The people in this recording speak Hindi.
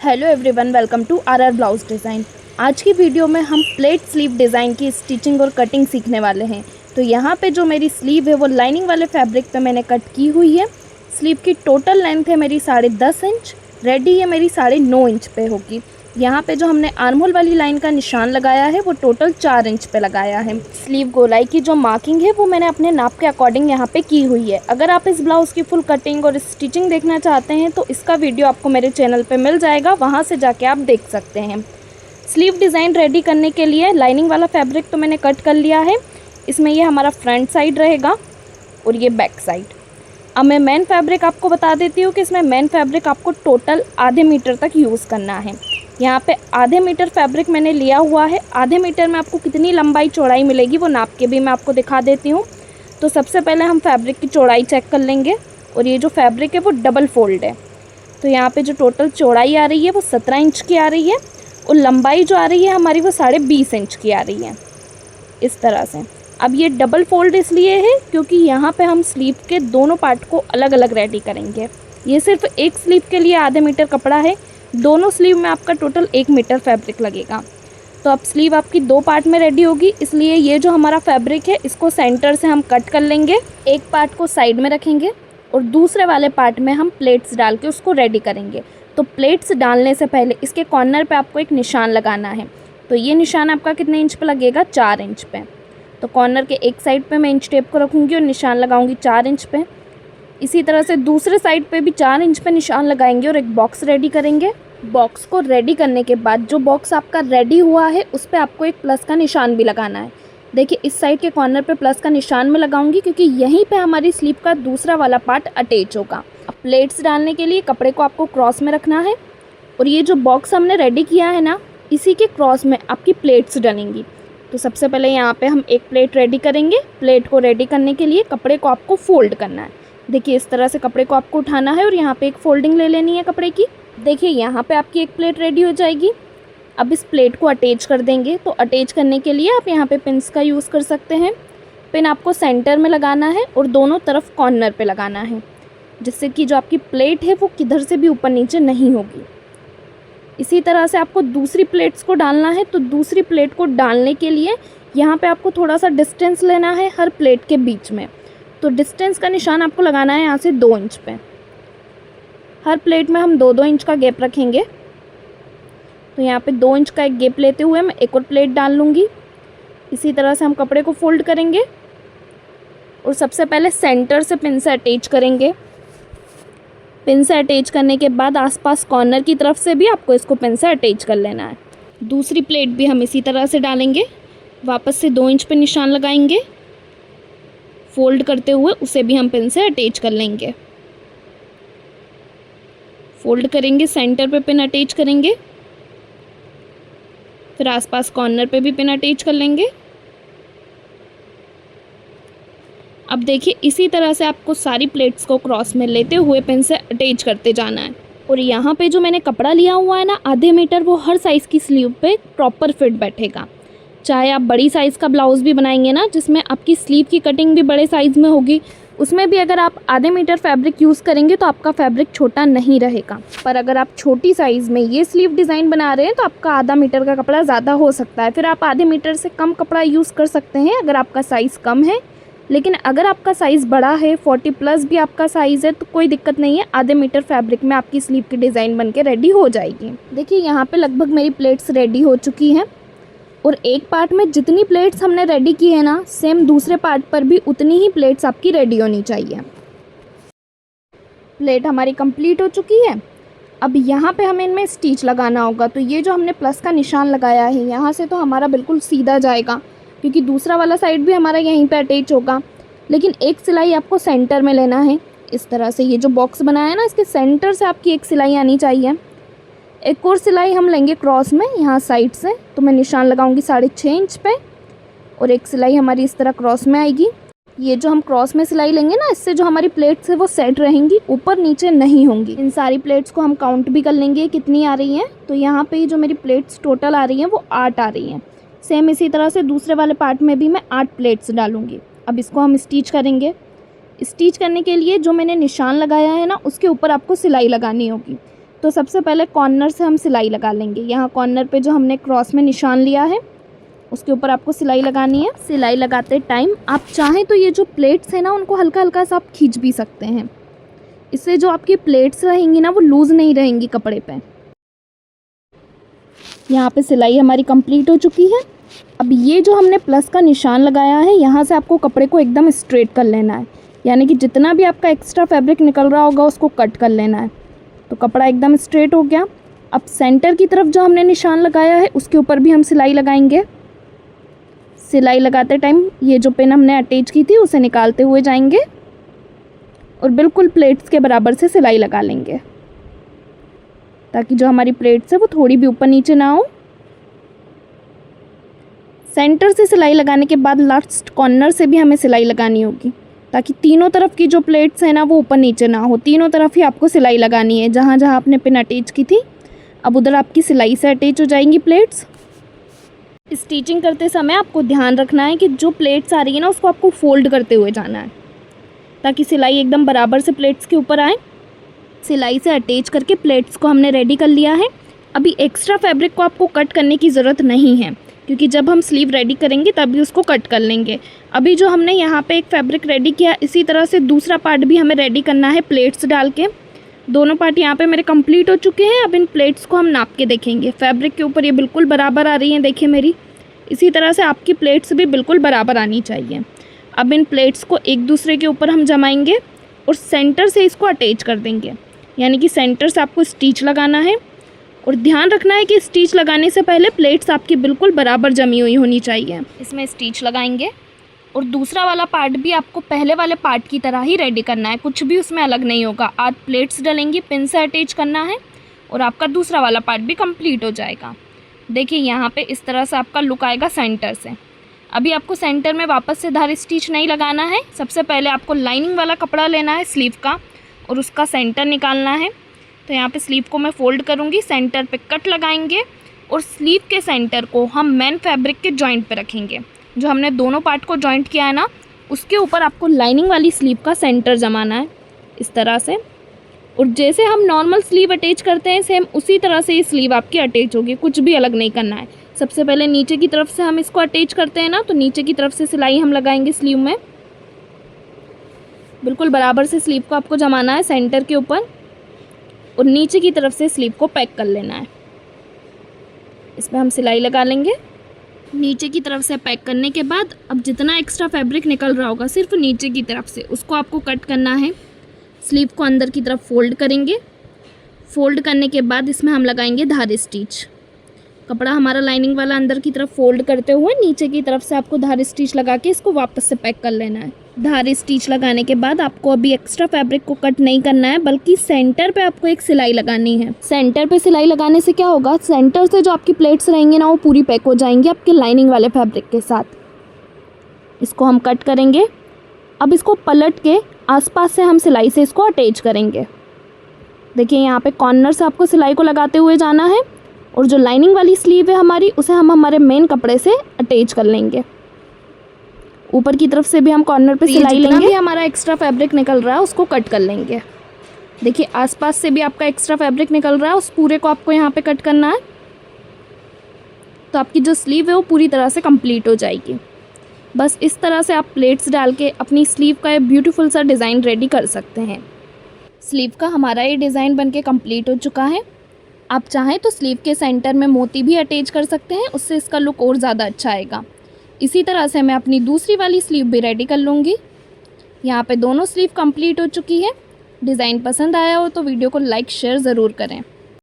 Hello everyone, welcome to RR blouse design. आज की वीडियो में हम प्लेट स्लीव डिज़ाइन की स्टिचिंग और कटिंग सीखने वाले हैं। तो यहाँ पे जो मेरी स्लीव है वो लाइनिंग वाले फैब्रिक पे मैंने कट की हुई है। स्लीव की टोटल लेंथ है मेरी 10.5 इंच, रेडी है मेरी 9.5 इंच पे होगी। यहाँ पे जो हमने आर्म होल वाली लाइन का निशान लगाया है वो टोटल 4 इंच पे लगाया है। स्लीव गोलाई की जो मार्किंग है वो मैंने अपने नाप के अकॉर्डिंग यहाँ पे की हुई है। अगर आप इस ब्लाउज़ की फुल कटिंग और स्टिचिंग देखना चाहते हैं तो इसका वीडियो आपको मेरे चैनल पे मिल जाएगा, वहाँ से जाके आप देख सकते हैं। स्लीव डिज़ाइन रेडी करने के लिए लाइनिंग वाला फैब्रिक तो मैंने कट कर लिया है। इसमें ये हमारा फ्रंट साइड रहेगा और ये बैक साइड। अब मैं मेन फैब्रिक आपको बता देती हूँ कि इसमें मेन फैब्रिक आपको टोटल आधे मीटर तक यूज़ करना है। यहाँ पे आधे मीटर फैब्रिक मैंने लिया हुआ है। आधे मीटर में आपको कितनी लंबाई चौड़ाई मिलेगी वो नाप के भी मैं आपको दिखा देती हूँ। तो सबसे पहले हम फैब्रिक की चौड़ाई चेक कर लेंगे। और ये जो फैब्रिक है वो डबल फोल्ड है, तो यहाँ पे जो टोटल चौड़ाई आ रही है वो 17 इंच की आ रही है और लंबाई जो आ रही है हमारी वो 20.5 इंच की आ रही है, इस तरह से। अब ये डबल फोल्ड इसलिए है क्योंकि यहाँ पे हम स्लीव के दोनों पार्ट को अलग अलग रेडी करेंगे। ये सिर्फ एक स्लीव के लिए आधे मीटर कपड़ा है, दोनों स्लीव में आपका टोटल 1 मीटर फैब्रिक लगेगा। तो अब स्लीव आपकी 2 पार्ट में रेडी होगी, इसलिए ये जो हमारा फैब्रिक है इसको सेंटर से हम कट कर लेंगे। एक पार्ट को साइड में रखेंगे और दूसरे वाले पार्ट में हम प्लेट्स डाल के उसको रेडी करेंगे। तो प्लेट्स डालने से पहले इसके कॉर्नर पे आपको एक निशान लगाना है। तो ये निशान आपका कितने इंच पे लगेगा? 4 इंच पे। तो कॉर्नर के एक साइड पे मैं इंच टेप को रखूँगी और निशान लगाऊंगी 4 इंच पे। इसी तरह से दूसरे साइड पे भी 4 इंच पे निशान लगाएंगे और एक बॉक्स रेडी करेंगे। बॉक्स को रेडी करने के बाद जो बॉक्स आपका रेडी हुआ है उस पर आपको एक प्लस का निशान भी लगाना है। देखिए इस साइड के कॉर्नर पे प्लस का निशान मैं लगाऊंगी क्योंकि यहीं पे हमारी स्लीव का दूसरा वाला पार्ट अटैच होगा। अब प्लेट्स डालने के लिए कपड़े को आपको क्रॉस में रखना है और ये जो बॉक्स हमने रेडी किया है ना, इसी के क्रॉस में आपकी प्लेट्स डलेंगी। तो सबसे पहले यहाँ पे हम एक प्लेट रेडी करेंगे। प्लेट को रेडी करने के लिए कपड़े को आपको फोल्ड करना है। देखिए इस तरह से कपड़े को आपको उठाना है और यहाँ पे एक फोल्डिंग ले लेनी है कपड़े की। देखिए यहाँ पे आपकी एक प्लेट रेडी हो जाएगी। अब इस प्लेट को अटैच कर देंगे। तो अटैच करने के लिए आप यहाँ पे पिन्स का यूज़ कर सकते हैं। पिन आपको सेंटर में लगाना है और दोनों तरफ कॉर्नर पे लगाना है, जिससे कि जो आपकी प्लेट है वो किधर से भी ऊपर नीचे नहीं होगी। इसी तरह से आपको दूसरी प्लेट्स को डालना है। तो दूसरी प्लेट को डालने के लिए यहाँ पे आपको थोड़ा सा डिस्टेंस लेना है हर प्लेट के बीच में। तो डिस्टेंस का निशान आपको लगाना है यहाँ से 2 इंच पे। हर प्लेट में हम 2-2 इंच का गैप रखेंगे। तो यहाँ पे 2 इंच का एक गैप लेते हुए मैं एक और प्लेट डाल लूँगी। इसी तरह से हम कपड़े को फोल्ड करेंगे और सबसे पहले सेंटर से पिन से अटैच करेंगे। पिन से अटैच करने के बाद आसपास कॉर्नर की तरफ से भी आपको इसको पिन से अटैच कर लेना है। दूसरी प्लेट भी हम इसी तरह से डालेंगे। वापस से 2 इंच पे निशान लगाएंगे, फोल्ड करते हुए उसे भी हम पिन से अटैच कर लेंगे। फोल्ड करेंगे, सेंटर पे पिन अटैच करेंगे, फिर आसपास कॉर्नर पे भी पिन अटैच कर लेंगे। अब देखिए इसी तरह से आपको सारी प्लेट्स को क्रॉस में लेते हुए पिन से अटैच करते जाना है। और यहाँ पे जो मैंने कपड़ा लिया हुआ है ना, आधे मीटर, वो हर साइज़ की स्लीव पे प्रॉपर फिट बैठेगा। चाहे आप बड़ी साइज़ का ब्लाउज़ भी बनाएंगे ना, जिसमें आपकी स्लीव की कटिंग भी बड़े साइज़ में होगी, उसमें भी अगर आप आधे मीटर फैब्रिक यूज़ करेंगे तो आपका फैब्रिक छोटा नहीं रहेगा। पर अगर आप छोटी साइज़ में ये स्लीव डिज़ाइन बना रहे हैं तो आपका आधा मीटर का कपड़ा ज़्यादा हो सकता है। फिर आप आधे मीटर से कम कपड़ा यूज़ कर सकते हैं अगर आपका साइज़ कम है। लेकिन अगर आपका साइज़ बड़ा है, 40 प्लस भी आपका साइज़ है, तो कोई दिक्कत नहीं है। आधे मीटर फैब्रिक में आपकी स्लीव की डिज़ाइन बन के रेडी हो जाएगी। देखिए यहाँ पे लगभग मेरी प्लेट्स रेडी हो चुकी हैं और एक पार्ट में जितनी प्लेट्स हमने रेडी की है ना, सेम दूसरे पार्ट पर भी उतनी ही प्लेट्स आपकी रेडी होनी चाहिए। प्लेट हमारी कंप्लीट हो चुकी है। अब यहाँ पे हमें इनमें स्टिच लगाना होगा। तो ये जो हमने प्लस का निशान लगाया है यहाँ से तो हमारा बिल्कुल सीधा जाएगा, क्योंकि दूसरा वाला साइड भी हमारा यहीं पे अटैच होगा। लेकिन एक सिलाई आपको सेंटर में लेना है। इस तरह से ये जो बॉक्स बनाया है ना, इसके सेंटर से आपकी एक सिलाई आनी चाहिए। एक और सिलाई हम लेंगे क्रॉस में यहाँ साइड से। तो मैं निशान लगाऊंगी 6.5 इंच पे और एक सिलाई हमारी इस तरह क्रॉस में आएगी। ये जो हम क्रॉस में सिलाई लेंगे ना, इससे जो हमारी प्लेट्स है वो सेट रहेंगी, ऊपर नीचे नहीं होंगी। इन सारी प्लेट्स को हम काउंट भी कर लेंगे कितनी आ रही हैं। तो यहाँ पे जो मेरी प्लेट्स टोटल आ रही हैं वो 8 आ रही हैं। सेम इसी तरह से दूसरे वाले पार्ट में भी मैं 8 प्लेट्स डालूंगी। अब इसको हम स्टिच करेंगे। स्टिच करने के लिए जो मैंने निशान लगाया है ना, उसके ऊपर आपको सिलाई लगानी होगी। तो तो सबसे पहले कॉर्नर से हम सिलाई लगा लेंगे। यहाँ कॉर्नर पे जो हमने क्रॉस में निशान लिया है उसके ऊपर आपको सिलाई लगानी है। सिलाई लगाते टाइम आप चाहें तो ये जो प्लेट्स है ना उनको हल्का हल्का सा आप खींच भी सकते हैं। इससे जो आपकी प्लेट्स रहेंगी ना वो लूज़ नहीं रहेंगी कपड़े पे। यहाँ पे सिलाई हमारी कंप्लीट हो चुकी है। अब ये जो हमने प्लस का निशान लगाया है यहाँ से आपको कपड़े को एकदम स्ट्रेट कर लेना है, यानी कि जितना भी आपका एक्स्ट्रा फैब्रिक निकल रहा होगा उसको कट कर लेना है। तो कपड़ा एकदम स्ट्रेट हो गया। अब सेंटर की तरफ जो हमने निशान लगाया है उसके ऊपर भी हम सिलाई लगाएंगे। सिलाई लगाते टाइम ये जो पिन हमने अटैच की थी उसे निकालते हुए जाएंगे और बिल्कुल प्लेट्स के बराबर से सिलाई लगा लेंगे, ताकि जो हमारी प्लेट्स है वो थोड़ी भी ऊपर नीचे ना हो। सेंटर से सिलाई लगाने के बाद लास्ट कॉर्नर से भी हमें सिलाई लगानी होगी, ताकि तीनों तरफ की जो प्लेट्स है ना वो ऊपर नीचे ना हो। तीनों तरफ ही आपको सिलाई लगानी है। जहाँ जहाँ आपने पिन अटैच की थी अब उधर आपकी सिलाई से अटैच हो जाएंगी प्लेट्स। स्टिचिंग करते समय आपको ध्यान रखना है कि जो प्लेट्स आ रही है ना उसको आपको फोल्ड करते हुए जाना है, ताकि सिलाई एकदम बराबर से प्लेट्स के ऊपर आए। सिलाई से अटैच करके प्लेट्स को हमने रेडी कर लिया है। अभी एक्स्ट्रा फैब्रिक को आपको कट करने की ज़रूरत नहीं है, क्योंकि जब हम स्लीव रेडी करेंगे तभी उसको कट कर लेंगे। अभी जो हमने यहाँ पे एक फैब्रिक रेडी किया, इसी तरह से दूसरा पार्ट भी हमें रेडी करना है प्लेट्स डाल के। दोनों पार्ट यहाँ पे मेरे कंप्लीट हो चुके हैं। अब इन प्लेट्स को हम नाप के देखेंगे। फैब्रिक के ऊपर ये बिल्कुल बराबर आ रही हैं, देखिए मेरी। इसी तरह से आपकी प्लेट्स भी बिल्कुल बराबर आनी चाहिए। अब इन प्लेट्स को एक दूसरे के ऊपर हम जमाएंगे और सेंटर से इसको अटैच कर देंगे, यानी कि सेंटर से आपको स्टिच लगाना है। और ध्यान रखना है कि स्टिच लगाने से पहले प्लेट्स आपकी बिल्कुल बराबर जमी हुई होनी चाहिए। इसमें स्टिच लगाएंगे और दूसरा वाला पार्ट भी आपको पहले वाले पार्ट की तरह ही रेडी करना है, कुछ भी उसमें अलग नहीं होगा। आज प्लेट्स डलेंगी, पिन से अटैच करना है और आपका दूसरा वाला पार्ट भी कंप्लीट हो जाएगा। देखिए यहाँ पे इस तरह से आपका लुक आएगा सेंटर से। अभी आपको सेंटर में वापस से धार स्टिच नहीं लगाना है। सबसे पहले आपको लाइनिंग वाला कपड़ा लेना है स्लीव का और उसका सेंटर निकालना है। तो यहाँ पे स्लीव को मैं फोल्ड करूँगी, सेंटर पे कट लगाएंगे और स्लीव के सेंटर को हम मेन फैब्रिक के जॉइंट पे रखेंगे। जो हमने दोनों पार्ट को जॉइंट किया है ना उसके ऊपर आपको लाइनिंग वाली स्लीव का सेंटर जमाना है इस तरह से। और जैसे हम नॉर्मल स्लीव अटैच करते हैं सेम उसी तरह से ये स्लीव आपकी अटैच होगी, कुछ भी अलग नहीं करना है। सबसे पहले नीचे की तरफ से हम इसको अटैच करते हैं ना, तो नीचे की तरफ से सिलाई हम लगाएंगे स्लीव में। बिल्कुल बराबर से स्लीव को आपको जमाना है सेंटर के ऊपर और नीचे की तरफ से स्लीव को पैक कर लेना है। इसमें हम सिलाई लगा लेंगे। नीचे की तरफ से पैक करने के बाद अब जितना एक्स्ट्रा फैब्रिक निकल रहा होगा सिर्फ नीचे की तरफ से, उसको आपको कट करना है। स्लीव को अंदर की तरफ फोल्ड करेंगे। फोल्ड करने के बाद इसमें हम लगाएंगे धार स्टिच। कपड़ा हमारा लाइनिंग वाला अंदर की तरफ फोल्ड करते हुए नीचे की तरफ से आपको धार स्टिच लगा के इसको वापस से पैक कर लेना है। धार स्टिच लगाने के बाद आपको अभी एक्स्ट्रा फैब्रिक को कट नहीं करना है, बल्कि सेंटर पे आपको एक सिलाई लगानी है। सेंटर पे सिलाई लगाने से क्या होगा, सेंटर से जो आपकी प्लेट्स रहेंगी ना वो पूरी पैक हो जाएंगी आपके लाइनिंग वाले फैब्रिक के साथ। इसको हम कट करेंगे। अब इसको पलट के आसपास से हम सिलाई से इसको अटैच करेंगे। देखिए यहाँ पे कॉर्नर से आपको सिलाई को लगाते हुए जाना है और जो लाइनिंग वाली स्लीव है हमारी उसे हम हमारे मेन कपड़े से अटैच कर लेंगे। ऊपर की तरफ से भी हम कॉर्नर पे सिलाई लेंगे। भी हमारा एक्स्ट्रा फैब्रिक निकल रहा है उसको कट कर लेंगे। देखिए आसपास से भी आपका एक्स्ट्रा फैब्रिक निकल रहा है, उस पूरे को आपको यहाँ पे कट करना है। तो आपकी जो स्लीव है वो पूरी तरह से कंप्लीट हो जाएगी। बस इस तरह से आप प्लेट्स डाल के अपनी स्लीव का एक ब्यूटीफुल सा डिज़ाइन रेडी कर सकते हैं। स्लीव का हमारा ये डिज़ाइन बनके कंप्लीट हो चुका है। आप चाहें तो स्लीव के सेंटर में मोती भी अटैच कर सकते हैं, उससे इसका लुक और ज़्यादा अच्छा आएगा। इसी तरह से मैं अपनी दूसरी वाली स्लीव भी रेडी कर लूँगी। यहाँ पे दोनों स्लीव कंप्लीट हो चुकी है। डिज़ाइन पसंद आया हो तो वीडियो को लाइक शेयर ज़रूर करें।